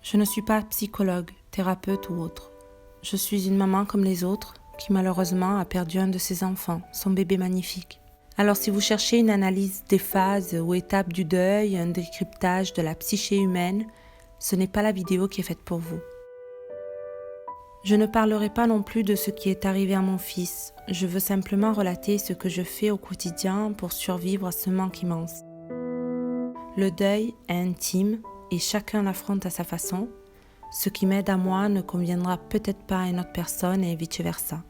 Je ne suis pas psychologue, thérapeute ou autre. Je suis une maman comme les autres qui malheureusement a perdu un de ses enfants, son bébé magnifique. Alors si vous cherchez une analyse des phases ou étapes du deuil, un décryptage de la psyché humaine, ce n'est pas la vidéo qui est faite pour vous. Je ne parlerai pas non plus de ce qui est arrivé à mon fils. Je veux simplement relater ce que je fais au quotidien pour survivre à ce manque immense. Le deuil est intime et chacun l'affronte à sa façon. Ce qui m'aide à moi ne conviendra peut-être pas à une autre personne et vice-versa.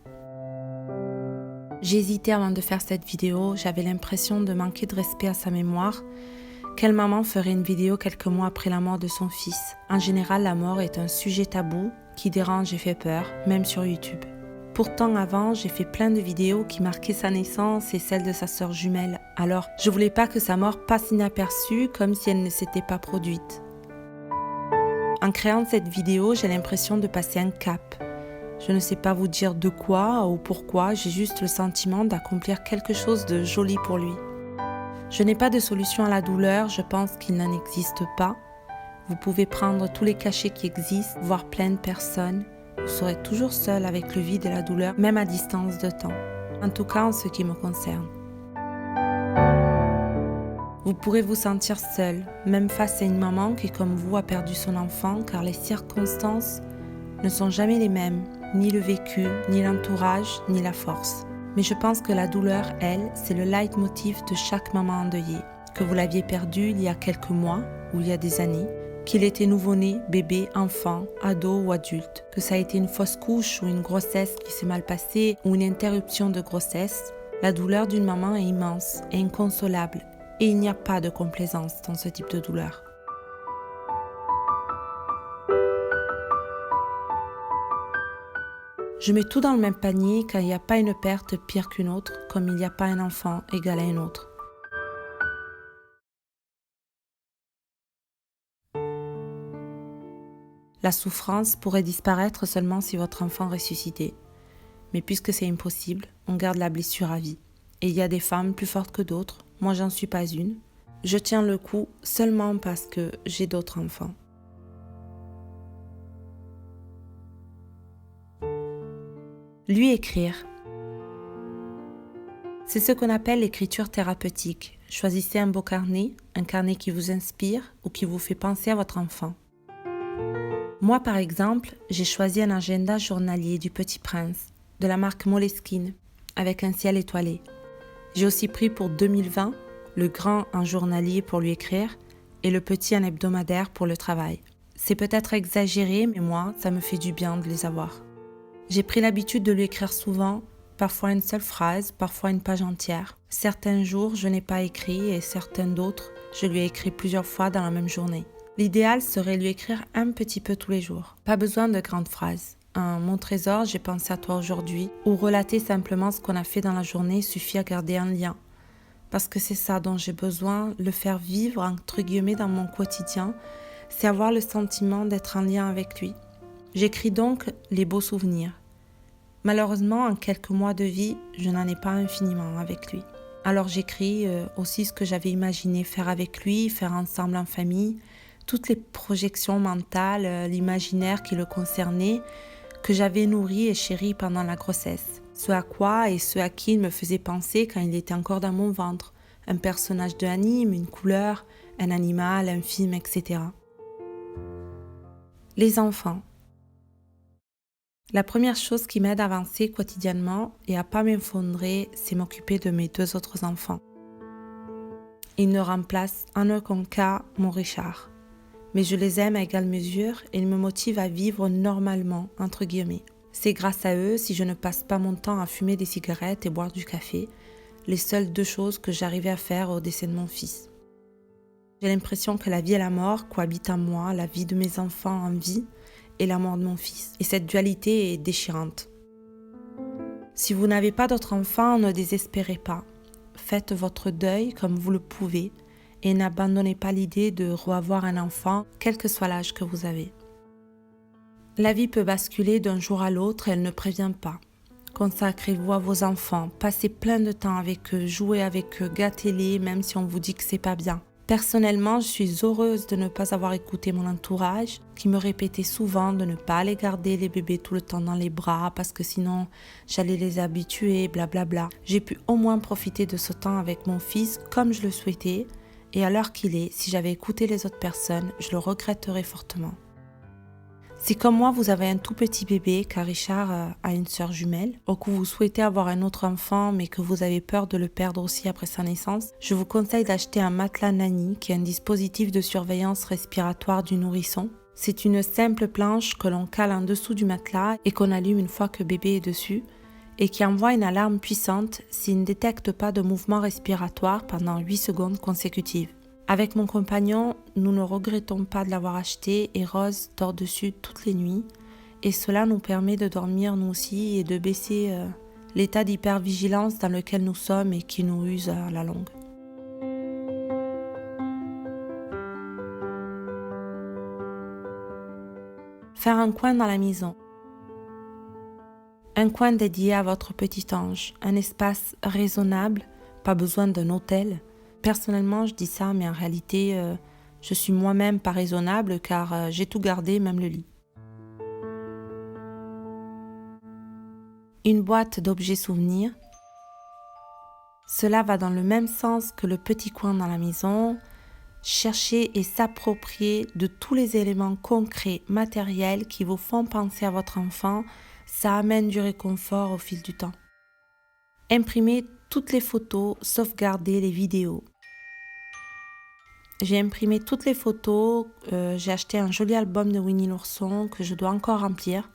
J'ai hésité avant de faire cette vidéo, j'avais l'impression de manquer de respect à sa mémoire. Quelle maman ferait une vidéo quelques mois après la mort de son fils? En général, la mort est un sujet tabou qui dérange et fait peur, même sur YouTube. Pourtant, avant, j'ai fait plein de vidéos qui marquaient sa naissance et celle de sa sœur jumelle. Alors, je voulais pas que sa mort passe inaperçue comme si elle ne s'était pas produite. En créant cette vidéo, j'ai l'impression de passer un cap. Je ne sais pas vous dire de quoi ou pourquoi, j'ai juste le sentiment d'accomplir quelque chose de joli pour lui. Je n'ai pas de solution à la douleur, je pense qu'il n'en existe pas. Vous pouvez prendre tous les cachets qui existent, voir plein de personnes. Vous serez toujours seul avec le vide et la douleur, même à distance de temps. En tout cas, en ce qui me concerne. Vous pourrez vous sentir seul, même face à une maman qui, comme vous, a perdu son enfant, car les circonstances ne sont jamais les mêmes, ni le vécu, ni l'entourage, ni la force. Mais je pense que la douleur, elle, c'est le leitmotiv de chaque maman endeuillée. Que vous l'aviez perdu il y a quelques mois ou il y a des années, qu'il était nouveau-né, bébé, enfant, ado ou adulte, que ça a été une fausse couche ou une grossesse qui s'est mal passée ou une interruption de grossesse, la douleur d'une maman est immense et inconsolable et il n'y a pas de complaisance dans ce type de douleur. Je mets tout dans le même panier car il n'y a pas une perte pire qu'une autre, comme il n'y a pas un enfant égal à un autre. La souffrance pourrait disparaître seulement si votre enfant ressuscitait. Mais puisque c'est impossible, on garde la blessure à vie. Et il y a des femmes plus fortes que d'autres, moi j'en suis pas une. Je tiens le coup seulement parce que j'ai d'autres enfants. Lui écrire. C'est ce qu'on appelle l'écriture thérapeutique. Choisissez un beau carnet, un carnet qui vous inspire ou qui vous fait penser à votre enfant. Moi, par exemple, j'ai choisi un agenda journalier du Petit Prince, de la marque Moleskine, avec un ciel étoilé. J'ai aussi pris pour 2020 le grand un journalier pour lui écrire et le petit un hebdomadaire pour le travail. C'est peut-être exagéré, mais moi, ça me fait du bien de les avoir. J'ai pris l'habitude de lui écrire souvent, parfois une seule phrase, parfois une page entière. Certains jours, je n'ai pas écrit et certains d'autres, je lui ai écrit plusieurs fois dans la même journée. L'idéal serait lui écrire un petit peu tous les jours. Pas besoin de grandes phrases. Mon trésor, j'ai pensé à toi aujourd'hui. Ou relater simplement ce qu'on a fait dans la journée suffit à garder un lien. Parce que c'est ça dont j'ai besoin, le faire vivre entre guillemets dans mon quotidien, c'est avoir le sentiment d'être en lien avec lui. J'écris donc les beaux souvenirs. Malheureusement, en quelques mois de vie, je n'en ai pas infiniment avec lui. Alors j'écris aussi ce que j'avais imaginé faire avec lui, faire ensemble en famille, toutes les projections mentales, l'imaginaire qui le concernait, que j'avais nourri et chéri pendant la grossesse. Ce à quoi et ce à qui il me faisait penser quand il était encore dans mon ventre. Un personnage de anime, une couleur, un animal, un film, etc. Les enfants. La première chose qui m'aide à avancer quotidiennement et à pas m'effondrer, c'est m'occuper de mes 2 autres enfants. Ils ne remplacent en aucun cas mon Richard. Mais je les aime à égale mesure et ils me motivent à vivre normalement, entre guillemets. C'est grâce à eux si je ne passe pas mon temps à fumer des cigarettes et boire du café, les seules 2 choses que j'arrivais à faire au décès de mon fils. J'ai l'impression que la vie et la mort cohabitent en moi, la vie de mes enfants en vie et la mort de mon fils. Et cette dualité est déchirante. Si vous n'avez pas d'autres enfants, ne désespérez pas. Faites votre deuil comme vous le pouvez et n'abandonnez pas l'idée de revoir un enfant, quel que soit l'âge que vous avez. La vie peut basculer d'un jour à l'autre et elle ne prévient pas. Consacrez-vous à vos enfants, passez plein de temps avec eux, jouez avec eux, gâtez-les même si on vous dit que c'est pas bien. Personnellement, je suis heureuse de ne pas avoir écouté mon entourage qui me répétait souvent de ne pas aller garder les bébés tout le temps dans les bras parce que sinon j'allais les habituer, blablabla. J'ai pu au moins profiter de ce temps avec mon fils comme je le souhaitais et à l'heure qu'il est, si j'avais écouté les autres personnes, je le regretterais fortement. Si comme moi vous avez un tout petit bébé, car Richard a une sœur jumelle, ou que vous souhaitez avoir un autre enfant mais que vous avez peur de le perdre aussi après sa naissance, je vous conseille d'acheter un matelas Nanny qui est un dispositif de surveillance respiratoire du nourrisson. C'est une simple planche que l'on cale en dessous du matelas et qu'on allume une fois que bébé est dessus et qui envoie une alarme puissante s'il ne détecte pas de mouvement respiratoire pendant 8 secondes consécutives. Avec mon compagnon, nous ne regrettons pas de l'avoir acheté et Rose dort dessus toutes les nuits. Et cela nous permet de dormir nous aussi et de baisser l'état d'hypervigilance dans lequel nous sommes et qui nous use à la longue. Faire un coin dans la maison. Un coin dédié à votre petit ange, un espace raisonnable, pas besoin d'un hôtel. Personnellement, je dis ça, mais en réalité, je suis moi-même pas raisonnable car j'ai tout gardé, même le lit. Une boîte d'objets souvenirs. Cela va dans le même sens que le petit coin dans la maison. Chercher et s'approprier de tous les éléments concrets, matériels qui vous font penser à votre enfant, ça amène du réconfort au fil du temps. Imprimer toutes les photos, sauvegarder les vidéos. J'ai imprimé toutes les photos, j'ai acheté un joli album de Winnie l'ourson que je dois encore remplir.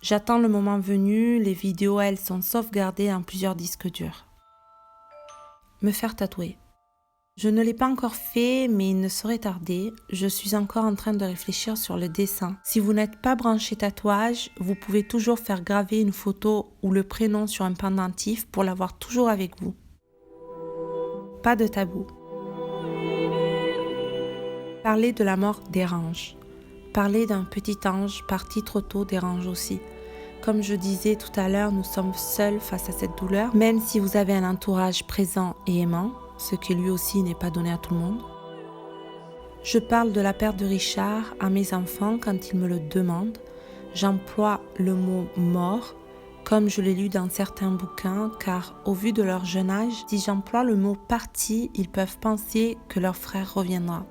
J'attends le moment venu, les vidéos elles sont sauvegardées en plusieurs disques durs. Me faire tatouer. Je ne l'ai pas encore fait, mais il ne saurait tarder. Je suis encore en train de réfléchir sur le dessin. Si vous n'êtes pas branché tatouage, vous pouvez toujours faire graver une photo ou le prénom sur un pendentif pour l'avoir toujours avec vous. Pas de tabou. Parler de la mort dérange. Parler d'un petit ange parti trop tôt dérange aussi. Comme je disais tout à l'heure, nous sommes seuls face à cette douleur, même si vous avez un entourage présent et aimant, ce qui lui aussi n'est pas donné à tout le monde. Je parle de la perte de Richard à mes enfants quand ils me le demandent. J'emploie le mot « mort » comme je l'ai lu dans certains bouquins, car au vu de leur jeune âge, si j'emploie le mot « parti », ils peuvent penser que leur frère reviendra.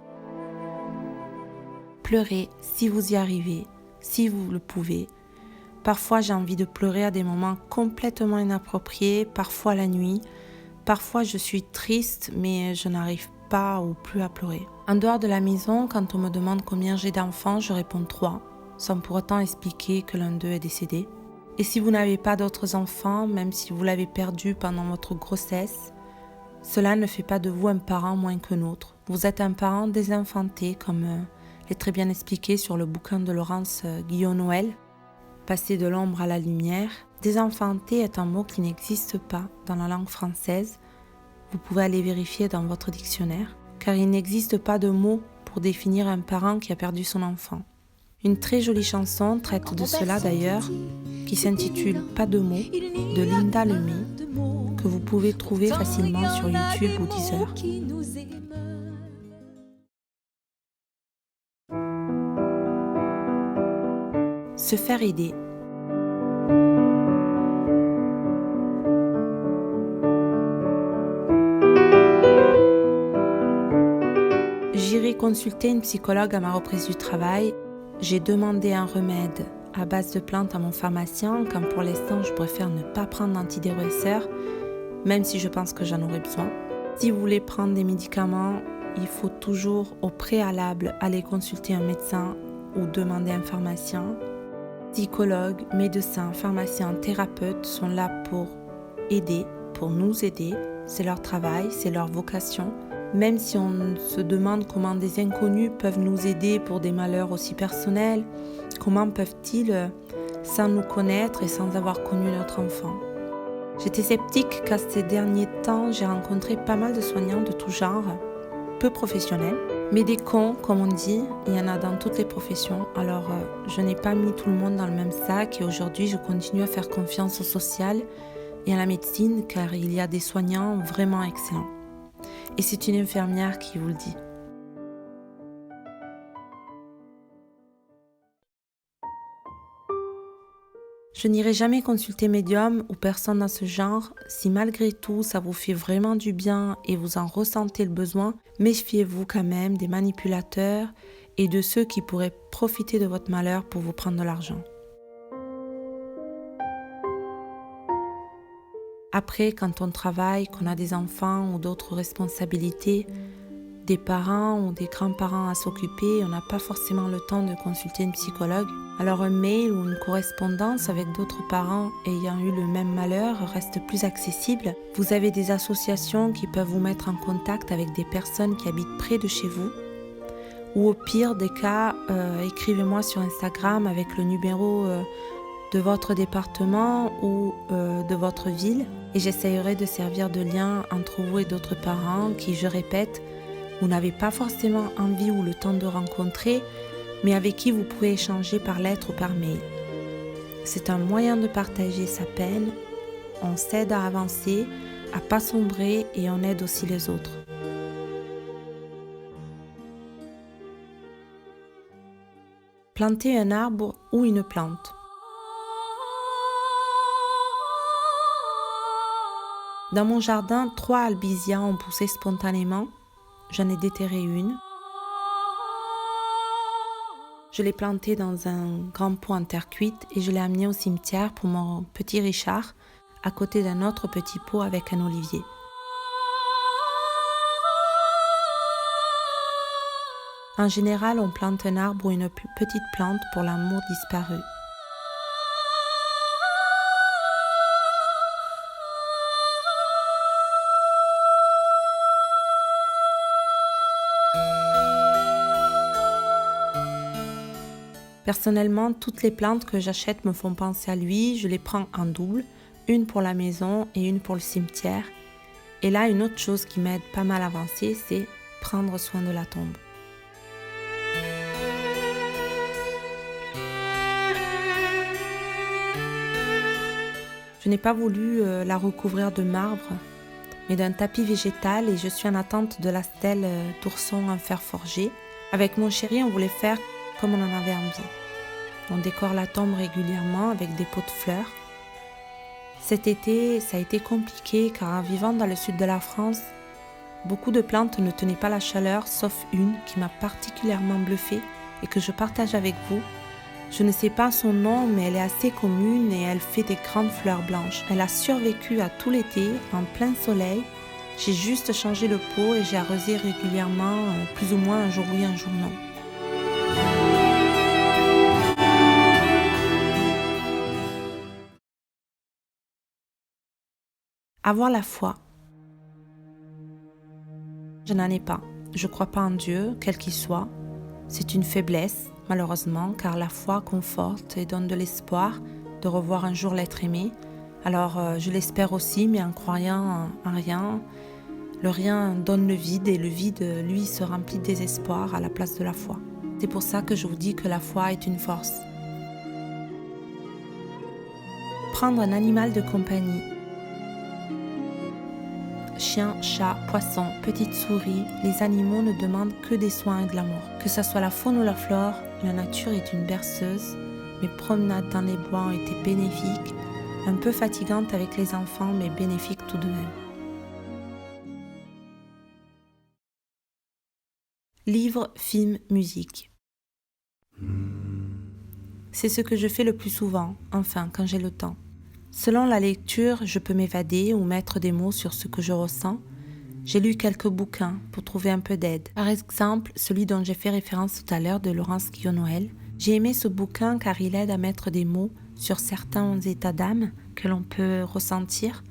Pleurez si vous y arrivez, si vous le pouvez. Parfois j'ai envie de pleurer à des moments complètement inappropriés, parfois la nuit. Parfois je suis triste mais je n'arrive pas ou plus à pleurer. En dehors de la maison, quand on me demande combien j'ai d'enfants, je réponds 3, sans pour autant expliquer que l'un d'eux est décédé. Et si vous n'avez pas d'autres enfants, même si vous l'avez perdu pendant votre grossesse, cela ne fait pas de vous un parent moins qu'un autre. Vous êtes un parent désenfanté comme l'est très bien expliqué sur le bouquin de Laurence Guillot-Noël, Passer de l'ombre à la lumière. Désenfanté est un mot qui n'existe pas dans la langue française. Vous pouvez aller vérifier dans votre dictionnaire, car il n'existe pas de mot pour définir un parent qui a perdu son enfant. Une très jolie chanson traite de cela d'ailleurs, qui s'intitule Pas de mots, de Linda Lemay, que vous pouvez trouver facilement sur YouTube ou Deezer. Se faire aider. J'irai consulter une psychologue à ma reprise du travail. J'ai demandé un remède à base de plantes à mon pharmacien, quand pour l'instant je préfère ne pas prendre d'antidépresseurs, même si je pense que j'en aurai besoin. Si vous voulez prendre des médicaments, il faut toujours au préalable aller consulter un médecin ou demander un pharmacien. Psychologues, médecins, pharmaciens, thérapeutes sont là pour aider, pour nous aider. C'est leur travail, c'est leur vocation. Même si on se demande comment des inconnus peuvent nous aider pour des malheurs aussi personnels, comment peuvent-ils, sans nous connaître et sans avoir connu notre enfant? J'étais sceptique car ces derniers temps, j'ai rencontré pas mal de soignants de tout genre, peu professionnels. Mais des cons, comme on dit, il y en a dans toutes les professions. Alors, je n'ai pas mis tout le monde dans le même sac et aujourd'hui, je continue à faire confiance au social et à la médecine car il y a des soignants vraiment excellents. Et c'est une infirmière qui vous le dit. Je n'irai jamais consulter médium ou personne dans ce genre. Si malgré tout ça vous fait vraiment du bien et vous en ressentez le besoin, méfiez-vous quand même des manipulateurs et de ceux qui pourraient profiter de votre malheur pour vous prendre de l'argent. Après, quand on travaille, qu'on a des enfants ou d'autres responsabilités, des parents ou des grands-parents à s'occuper, on n'a pas forcément le temps de consulter une psychologue. Alors un mail ou une correspondance avec d'autres parents ayant eu le même malheur reste plus accessible. Vous avez des associations qui peuvent vous mettre en contact avec des personnes qui habitent près de chez vous. Ou au pire des cas, écrivez-moi sur Instagram avec le numéro de votre département ou de votre ville et j'essayerai de servir de lien entre vous et d'autres parents qui, je répète, vous n'avez pas forcément envie ou le temps de rencontrer, mais avec qui vous pouvez échanger par lettre ou par mail. C'est un moyen de partager sa peine, on s'aide à avancer, à pas sombrer et on aide aussi les autres. Planter un arbre ou une plante. Dans mon jardin, 3 albizia ont poussé spontanément. J'en ai déterré une. Je l'ai plantée dans un grand pot en terre cuite et je l'ai amenée au cimetière pour mon petit Richard, à côté d'un autre petit pot avec un olivier. En général, on plante un arbre ou une petite plante pour l'amour disparu. Personnellement, toutes les plantes que j'achète me font penser à lui, je les prends en double, une pour la maison et une pour le cimetière. Et là, une autre chose qui m'aide pas mal à avancer, c'est prendre soin de la tombe. Je n'ai pas voulu la recouvrir de marbre, mais d'un tapis végétal et je suis en attente de la stèle d'ourson en fer forgé. Avec mon chéri, on voulait faire comme on en avait envie. On décore la tombe régulièrement avec des pots de fleurs. Cet été, ça a été compliqué car en vivant dans le sud de la France, beaucoup de plantes ne tenaient pas la chaleur, sauf une qui m'a particulièrement bluffée et que je partage avec vous. Je ne sais pas son nom, mais elle est assez commune et elle fait des grandes fleurs blanches. Elle a survécu à tout l'été, en plein soleil. J'ai juste changé le pot et j'ai arrosé régulièrement, plus ou moins un jour oui, un jour non. Avoir la foi. Je n'en ai pas. Je ne crois pas en Dieu, quel qu'il soit. C'est une faiblesse, malheureusement, car la foi conforte et donne de l'espoir de revoir un jour l'être aimé. Alors je l'espère aussi, mais en croyant en rien, le rien donne le vide et le vide, lui, se remplit de désespoir à la place de la foi. C'est pour ça que je vous dis que la foi est une force. Prendre un animal de compagnie. Chien, chat, poisson, petite souris, les animaux ne demandent que des soins et de l'amour. Que ce soit la faune ou la flore, la nature est une berceuse. Mes promenades dans les bois ont été bénéfiques, un peu fatigantes avec les enfants, mais bénéfiques tout de même. Livres, films, musique. C'est ce que je fais le plus souvent, enfin quand j'ai le temps. Selon la lecture, je peux m'évader ou mettre des mots sur ce que je ressens. J'ai lu quelques bouquins pour trouver un peu d'aide. Par exemple, celui dont j'ai fait référence tout à l'heure de Laurence Guillot-Noël. J'ai aimé ce bouquin car il aide à mettre des mots sur certains états d'âme que l'on peut ressentir.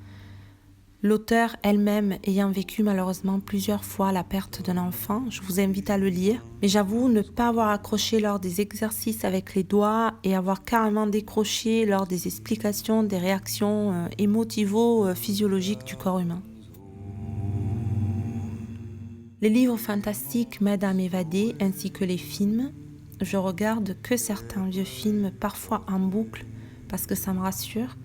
L'auteure elle-même ayant vécu malheureusement plusieurs fois la perte d'un enfant, je vous invite à le lire. Mais j'avoue ne pas avoir accroché lors des exercices avec les doigts et avoir carrément décroché lors des explications des réactions émotivo-physiologiques du corps humain. Les livres fantastiques m'aident à m'évader ainsi que les films. Je regarde que certains vieux films, parfois en boucle, parce que ça me rassure.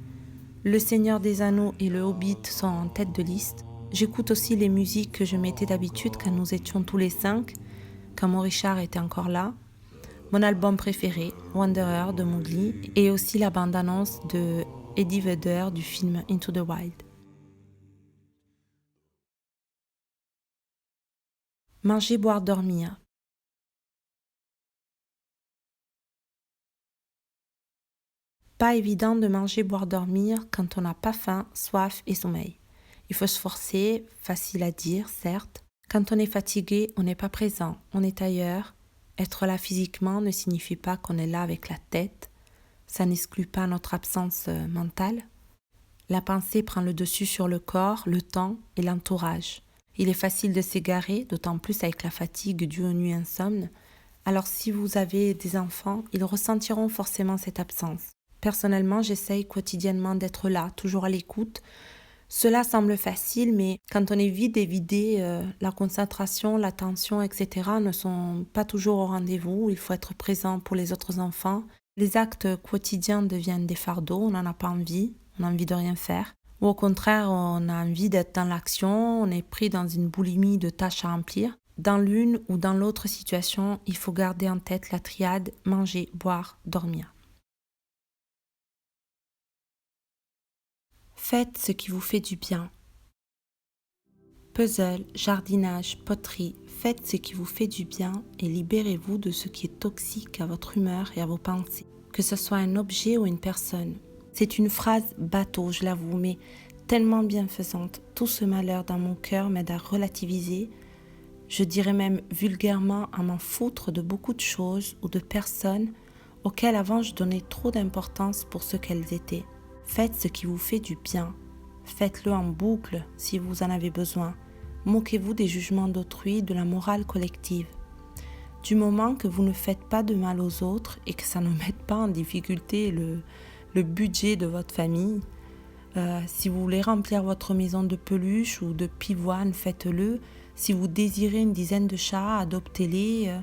Le Seigneur des Anneaux et le Hobbit sont en tête de liste. J'écoute aussi les musiques que je mettais d'habitude quand nous étions tous les 5, quand mon Richard était encore là. Mon album préféré, Wanderer de Mowgli, et aussi la bande-annonce de Eddie Vedder du film Into the Wild. Manger, boire, dormir. Pas évident de manger, boire, dormir quand on n'a pas faim, soif et sommeil. Il faut se forcer, facile à dire, certes. Quand on est fatigué, on n'est pas présent, on est ailleurs. Être là physiquement ne signifie pas qu'on est là avec la tête. Ça n'exclut pas notre absence mentale. La pensée prend le dessus sur le corps, le temps et l'entourage. Il est facile de s'égarer, d'autant plus avec la fatigue due aux nuits insomnes. Alors si vous avez des enfants, ils ressentiront forcément cette absence. Personnellement, j'essaye quotidiennement d'être là, toujours à l'écoute. Cela semble facile, mais quand on est vide et vidé, la concentration, l'attention, etc. ne sont pas toujours au rendez-vous. Il faut être présent pour les autres enfants. Les actes quotidiens deviennent des fardeaux, on n'en a pas envie, on a envie de rien faire. Ou au contraire, on a envie d'être dans l'action, on est pris dans une boulimie de tâches à remplir. Dans l'une ou dans l'autre situation, il faut garder en tête la triade manger, boire, dormir. Faites ce qui vous fait du bien. Puzzle, jardinage, poterie, faites ce qui vous fait du bien et libérez-vous de ce qui est toxique à votre humeur et à vos pensées. Que ce soit un objet ou une personne. C'est une phrase bateau, je l'avoue, mais tellement bienfaisante. Tout ce malheur dans mon cœur m'aide à relativiser. Je dirais même vulgairement à m'en foutre de beaucoup de choses ou de personnes auxquelles avant je donnais trop d'importance pour ce qu'elles étaient. Faites ce qui vous fait du bien. Faites-le en boucle si vous en avez besoin. Moquez-vous des jugements d'autrui, de la morale collective. Du moment que vous ne faites pas de mal aux autres et que ça ne mette pas en difficulté le budget de votre famille, si vous voulez remplir votre maison de peluche ou de pivoine, faites-le. Si vous désirez une dizaine de chats, adoptez-les.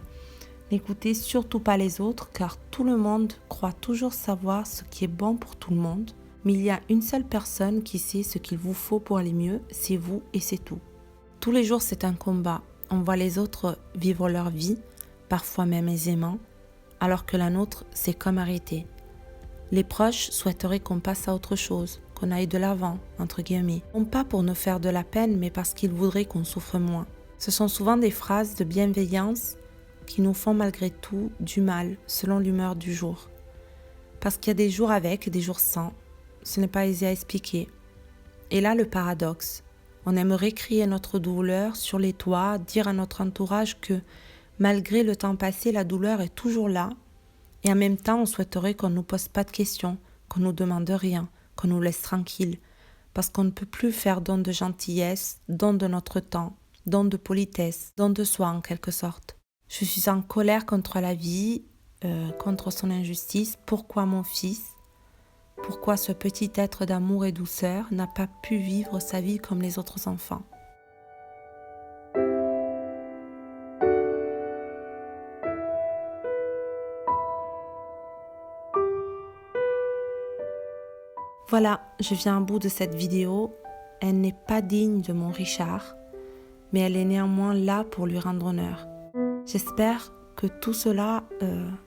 N'écoutez surtout pas les autres car tout le monde croit toujours savoir ce qui est bon pour tout le monde. Mais il y a une seule personne qui sait ce qu'il vous faut pour aller mieux, c'est vous et c'est tout. Tous les jours c'est un combat. On voit les autres vivre leur vie, parfois même aisément, alors que la nôtre c'est comme arrêté. Les proches souhaiteraient qu'on passe à autre chose, qu'on aille de l'avant, entre guillemets. Non pas pour nous faire de la peine, mais parce qu'ils voudraient qu'on souffre moins. Ce sont souvent des phrases de bienveillance qui nous font malgré tout du mal, selon l'humeur du jour. Parce qu'il y a des jours avec et des jours sans. Ce n'est pas aisé à expliquer. Et là, le paradoxe. On aimerait crier notre douleur sur les toits, dire à notre entourage que, malgré le temps passé, la douleur est toujours là. Et en même temps, on souhaiterait qu'on ne nous pose pas de questions, qu'on ne nous demande rien, qu'on nous laisse tranquilles. Parce qu'on ne peut plus faire don de gentillesse, don de notre temps, don de politesse, don de soi en quelque sorte. Je suis en colère contre la vie, contre son injustice. Pourquoi mon fils ? Pourquoi ce petit être d'amour et douceur n'a pas pu vivre sa vie comme les autres enfants ? Voilà, je viens au bout de cette vidéo. Elle n'est pas digne de mon Richard, mais elle est néanmoins là pour lui rendre honneur. J'espère que tout cela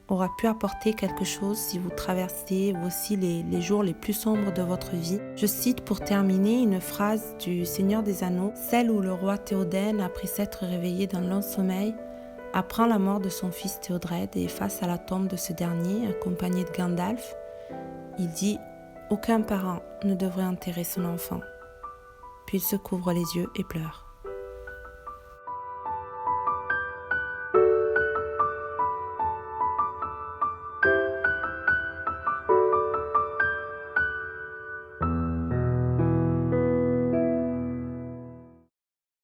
aura pu apporter quelque chose si vous traversez vous aussi les jours les plus sombres de votre vie. Je cite pour terminer une phrase du Seigneur des Anneaux, celle où le roi Théoden, après s'être réveillé d'un long sommeil, apprend la mort de son fils Théodred et face à la tombe de ce dernier, accompagné de Gandalf, il dit « Aucun parent ne devrait enterrer son enfant ». Puis il se couvre les yeux et pleure.